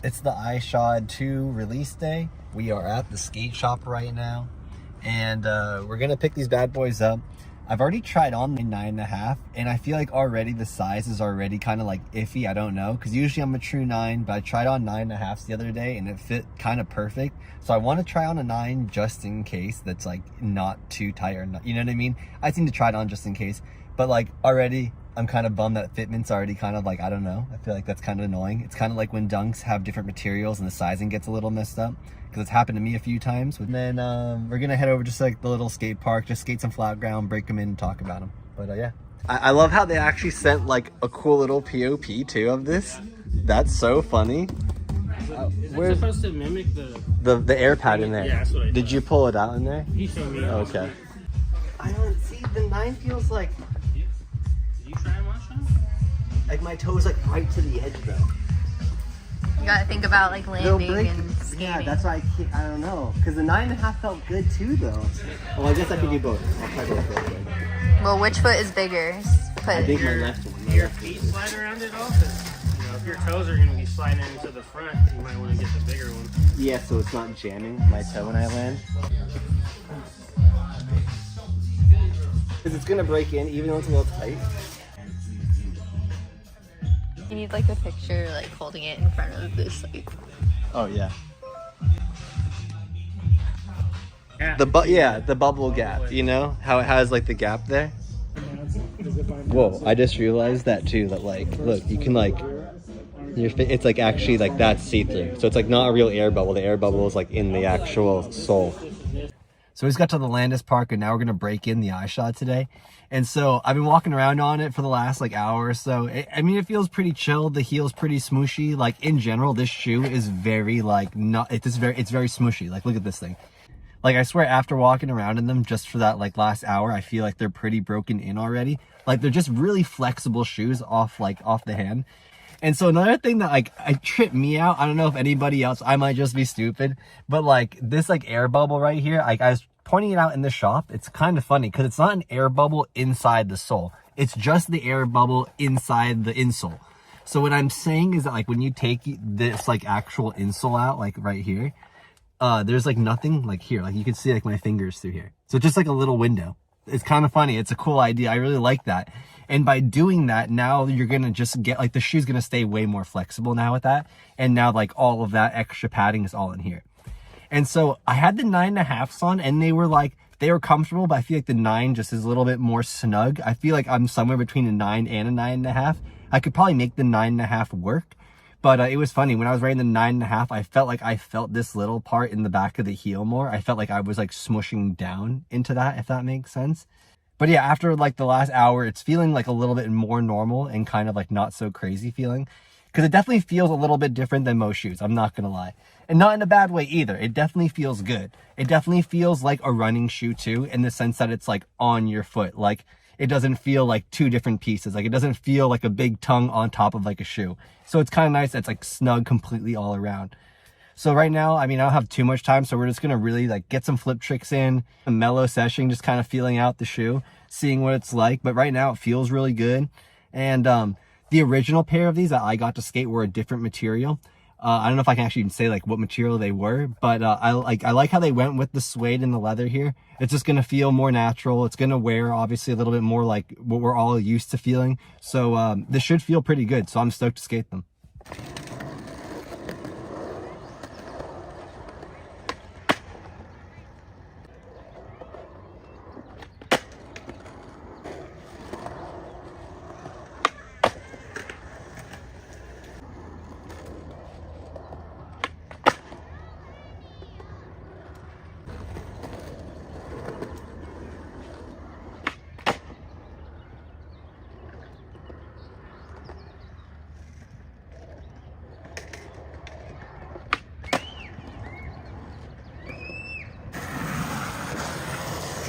It's the Ishod 2 release day. We are at the skate shop right now, and we're gonna pick these bad boys up. I've already tried on the 9.5, and I feel like already the size is already kind of like iffy. I don't know, because usually I'm a true 9, but I tried on 9.5s the other day and it fit kind of perfect. So I want to try on a 9 just in case that's like not too tight or not, you know what I mean? I seem to try it on just in case, but like already I'm kind of bummed that fitment's already kind of like, I don't know. I feel like that's kind of annoying. It's kind of like when dunks have different materials and the sizing gets a little messed up, because it's happened to me a few times. And then we're gonna head over just like the little skate park, just skate some flat ground, break them in and talk about them. But yeah. I love how they actually sent like a cool little POP too of this. That's so funny. Is it supposed to mimic the air pad in there? Yeah, that's what I Did you pull it out in there? He showed me. Okay. I don't see, the 9 feels like... Did you try and watch them? Like my toes like right to the edge though. You gotta think about like landing and skating. Yeah, that's why I don't know. Because the 9.5 felt good too though. Well, I guess I could do both. I'll try both real quick. Well, which foot is bigger? I think my left one. Your feet slide around it also. You know, if your toes are gonna be sliding into the front, you might want to get the bigger one. Yeah, so it's not jamming my toe when I land. Because it's gonna break in even though it's a little tight. You need like a picture like holding it in front of this like. Oh yeah. Yeah. The bubble gap, you know? How it has like the gap there? Whoa, I just realized that too, that like, look, you can like, it's like actually like that's see-through. So it's like not a real air bubble. The air bubble is like in the actual sole. So we just got to the Landis Park and now we're gonna break in the Ishod today. And so I've been walking around on it for the last like hour or so. I mean, it feels pretty chill. The heel's pretty smooshy. Like in general, this shoe is very like, it's very smooshy. Like look at this thing. Like I swear after walking around in them just for that like last hour, I feel like they're pretty broken in already. Like they're just really flexible shoes off the hand. And so another thing that like tripped me out, I don't know if anybody else, I might just be stupid, but like this like air bubble right here, like I was pointing it out in the shop. It's kind of funny because it's not an air bubble inside the sole. It's just the air bubble inside the insole. So what I'm saying is that like when you take this like actual insole out, like right here, there's like nothing like here. Like you can see like my fingers through here. So just like a little window. It's kind of funny. It's a cool idea. I really like that. And by doing that, now you're going to just get like the shoe's going to stay way more flexible now with that. And now like all of that extra padding is all in here. And so I had the 9.5s on and they were comfortable, but I feel like the 9 just is a little bit more snug. I feel like I'm somewhere between a 9 and a 9.5. I could probably make the 9.5 work. But it was funny, when I was wearing the 9.5, I felt like I felt this little part in the back of the heel more. I felt like I was like smushing down into that, if that makes sense. But yeah, after like the last hour, it's feeling like a little bit more normal and kind of like not so crazy feeling. Because it definitely feels a little bit different than most shoes, I'm not going to lie. And not in a bad way either. It definitely feels good. It definitely feels like a running shoe too, in the sense that it's like on your foot. Like it doesn't feel like two different pieces. Like it doesn't feel like a big tongue on top of like a shoe. So it's kind of nice. It's like snug completely all around. So right now, I mean, I don't have too much time. So we're just going to really like get some flip tricks in, a mellow session, just kind of feeling out the shoe, seeing what it's like. But right now it feels really good. And the original pair of these that I got to skate were a different material. I don't know if I can actually say like what material they were, but I like how they went with the suede and the leather here. It's just going to feel more natural. It's going to wear obviously a little bit more like what we're all used to feeling. So this should feel pretty good. So I'm stoked to skate them.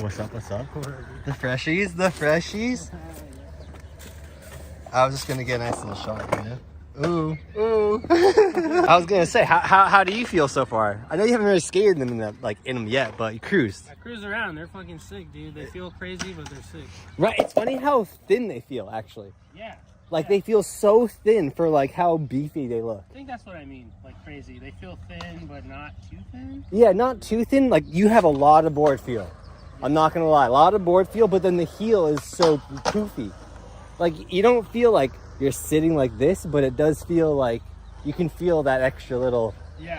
What's up, what's up? The freshies, the freshies. I was just gonna get a nice little shot, you know? Ooh, ooh. I was gonna say, how do you feel so far? I know you haven't really skated them in them yet, but you cruised. I cruise around. They're fucking sick, dude. They feel crazy, but they're sick. Right, it's funny how thin they feel, actually. Yeah. Like they feel so thin for like how beefy they look. I think that's what I mean, like crazy. They feel thin, but not too thin. Yeah, not too thin. Like you have a lot of board feel. I'm not gonna lie, a lot of board feel, but then the heel is so poofy. Like you don't feel like you're sitting like this, but it does feel like you can feel that extra little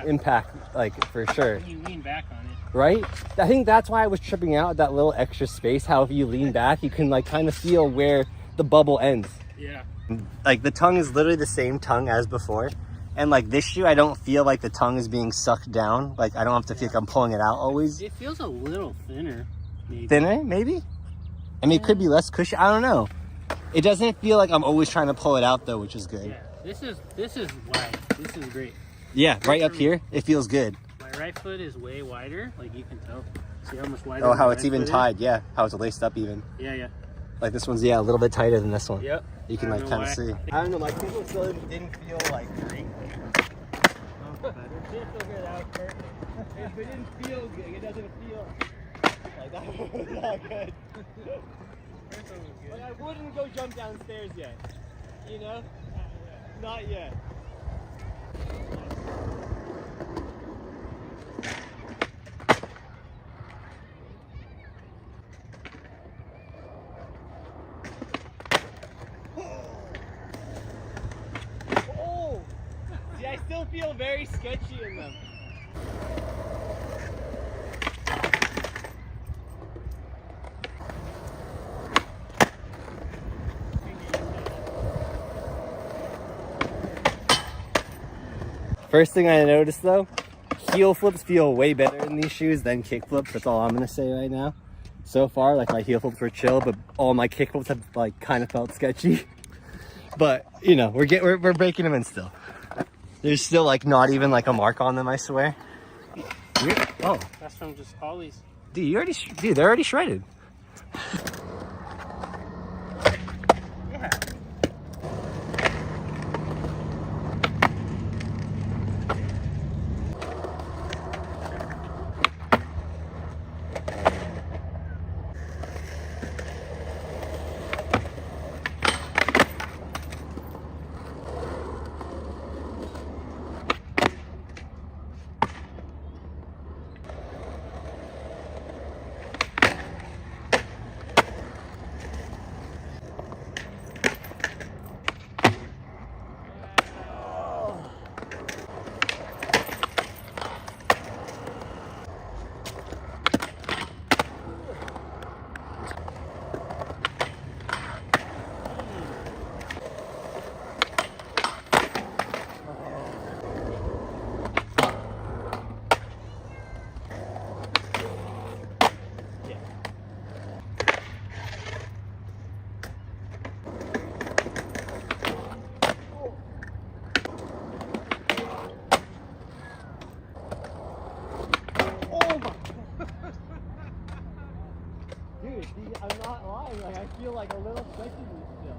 impact, like for sure. When you lean back on it. Right? I think that's why I was tripping out, that little extra space. How if you lean back, you can like kind of feel where the bubble ends. Yeah. Like the tongue is literally the same tongue as before. And like this shoe, I don't feel like the tongue is being sucked down. Like I don't have to feel like I'm pulling it out always. It feels a little thinner. Maybe. Thinner, maybe? I mean, it could be less cushy. I don't know. It doesn't feel like I'm always trying to pull it out though, which is good. Yeah, this is wide. This is great. Yeah, right up here, it feels good. My right foot is way wider, like you can tell. See how much wider? Oh, how my it's right even foot is? tied, yeah. How it's laced up even. Yeah. Like this one's, yeah, a little bit tighter than this one. Yep. You can I like don't know kind of why. see. I don't know, my people still didn't feel like great. Oh, better. It did feel good. That was perfect. If it didn't feel good, it doesn't feel like that was not good. Like I wouldn't go jump downstairs yet. You know? Not yet. Oh! See, I still feel very sketchy in them. First thing I noticed though, heel flips feel way better in these shoes than kick flips. That's all I'm gonna say right now. So far, like my heel flips were chill, but all my kick flips have like kind of felt sketchy. But you know, we're breaking them in still. There's still like not even like a mark on them, I swear. Oh, That's from just Ollie's. dude, they're already shredded. Yeah. Dude, I'm not lying. Like I feel like a little sketchy still.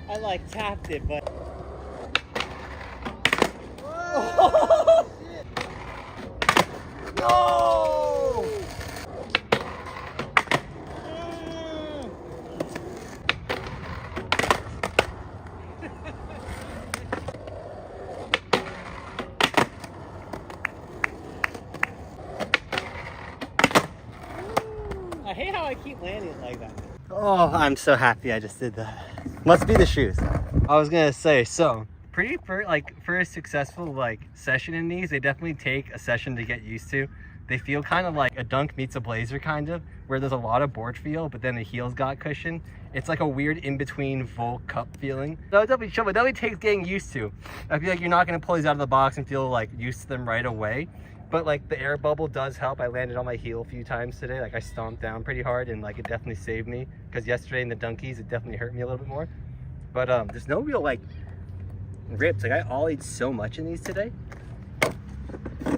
I like tapped it, but. Oh, no! I hate how I keep landing it like that. Oh, I'm so happy I just did that. Must be the shoes. I was gonna say, so pretty for a successful like session in these, they definitely take a session to get used to. They feel kind of like a dunk meets a blazer kind of, where there's a lot of board feel, but then the heels got cushion. It's like a weird in-between Volk cup feeling. So it definitely show, but definitely takes getting used to. I feel like you're not gonna pull these out of the box and feel like used to them right away. But like the air bubble does help. I landed on my heel a few times today. Like I stomped down pretty hard and like it definitely saved me. Because yesterday in the Dunkies, it definitely hurt me a little bit more. But there's no real like rips. Like I ollied so much in these today.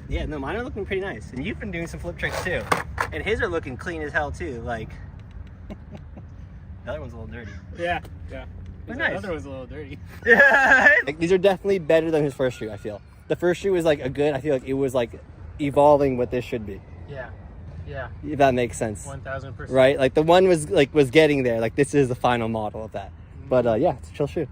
Yeah, no, mine are looking pretty nice. And you've been doing some flip tricks too. And his are looking clean as hell too. Like, the other one's a little dirty. Yeah. But The nice. other was a little dirty. Yeah. Like, these are definitely better than his first shoe, I feel. The first shoe was like a good, I feel like it was like evolving what this should be. Yeah. If that makes sense. 1000%. Right? Like the one was getting there. Like this is the final model of that. But yeah, it's a chill shoe.